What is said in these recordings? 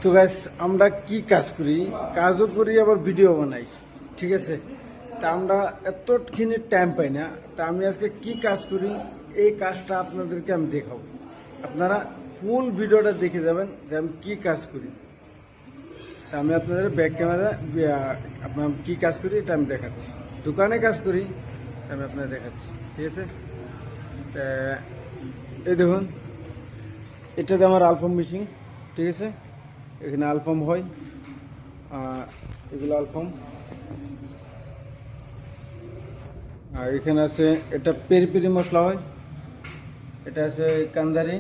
তো গাইস আমরা কি কাজ করি, কাজও করি আবার ভিডিও বানাই, ঠিক আছে। তা আমরা এতখানি টাইম পাই না। তা আমি আজকে কি কাজ করি এই কাজটা আপনাদেরকে আমি দেখাবো। আপনারা ফুল ভিডিওটা দেখে যাবেন যে আমি কি কাজ করি। তা আমি আপনাদের ব্যাক ক্যামেরা আপনার কি কাজ করি এটা আমি দেখাচ্ছি। দোকানে কাজ করি আমি আপনাদের দেখাচ্ছি, ঠিক আছে। এই দেখুন, এটাতে আমার আলফাম মেশিন, ঠিক আছে। এখানে আলফাম হয়, এগুলো আলফাম। আর এখানে আছে এটা পেরি পেরি মশলা হয়, এটা আছে কান্দারি,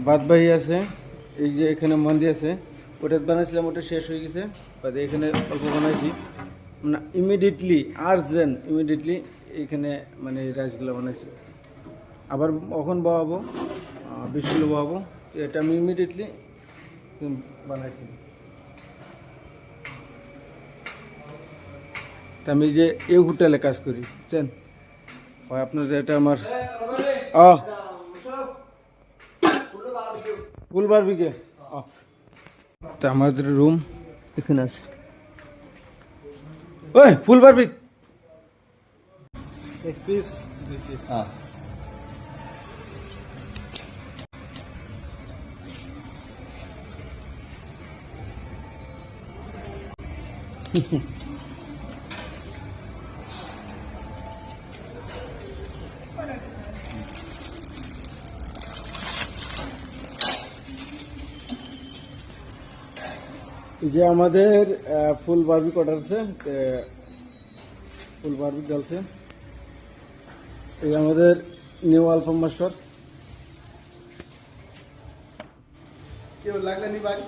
বাদবাহি আছে। এই যে এখানে মন্দি আছে, ওটা বানাইছিলাম, ওটা শেষ হয়ে গেছে। এখানে অল্প বানাইছি, মানে ইমিডিয়েটলি আর্জেন্ট ইমিডিয়েটলি এখানে মানে এই রাইসগুলো বানাইছি। আবার কখন বহাবো, 20 কিলো বহাবো, এটা আমি ইমিডিয়েটলি বানাইছি। তা আমি যে এই হোটেলে কাজ করি বুঝছেন, হয় আপনাদের এটা আমার ফুল বারবিকে। তা আমাদের রুম এখানে আছে, ওই ফুল বারবিক এক পিস 2 পিস। এই যে আমাদের ফুল বারবিক অর্ডার আছে, ফুল বারবিক জ্বলছে। এই আমাদের নিউ আলফাম মাস্টার, কেউ লাগলে নি ভাই।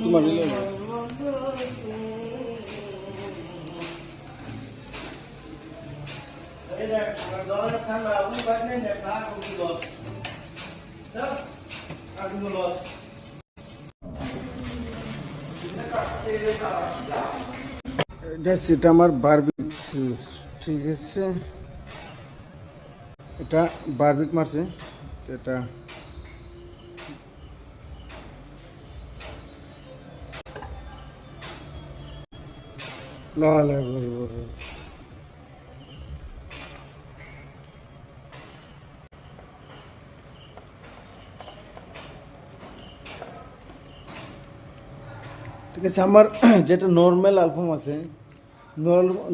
তোমার এটা আমার বারবিক, ঠিক আছে। এটা বারবিক মারছে, এটা লাল ঠিক আছে। আমার যেটা নর্মাল আলফাম আছে,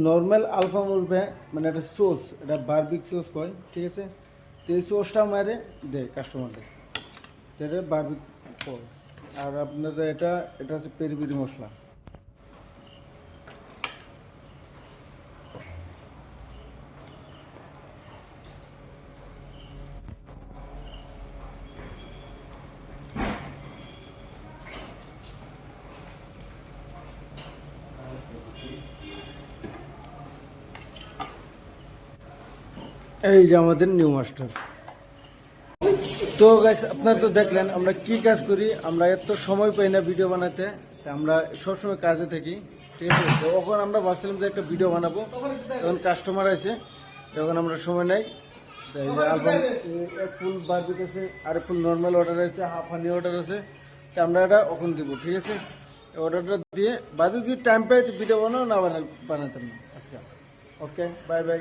নর্মাল আলফাম উঠবে মানে একটা সস, এটা বারবিক সস কয়, ঠিক আছে। তো এই সসটা মারে দেয় কাস্টমারদের, এটা বারবিক। আর আপনাদের এটা হচ্ছে পেরি পেরি মশলা। এই যে আমাদের নিউ মাস্টার। তো গাইস আপনারা তো দেখলেন আমরা কি কাজ করি। আমরা এত সময় পাই না ভিডিও বানাতে, আমরা সবসময় কাজে থাকি, ঠিক আছে। তো তখন আমরা ভাবছিলাম যে একটা ভিডিও বানাবো, তখন কাস্টমার আছে, তখন আমরা সময় নেই। অ্যালবাম ফুল বারবিক আছে, আর ফুল নর্মাল অর্ডার আছে, হাফ হানি অর্ডার আছে। তো আমরা এটা ওখানে দিব, ঠিক আছে। অর্ডারটা দিয়ে বাদে যদি টাইম পাই তো ভিডিও বানাও, না বানাতাম না আজকে। ওকে, বাই বাই।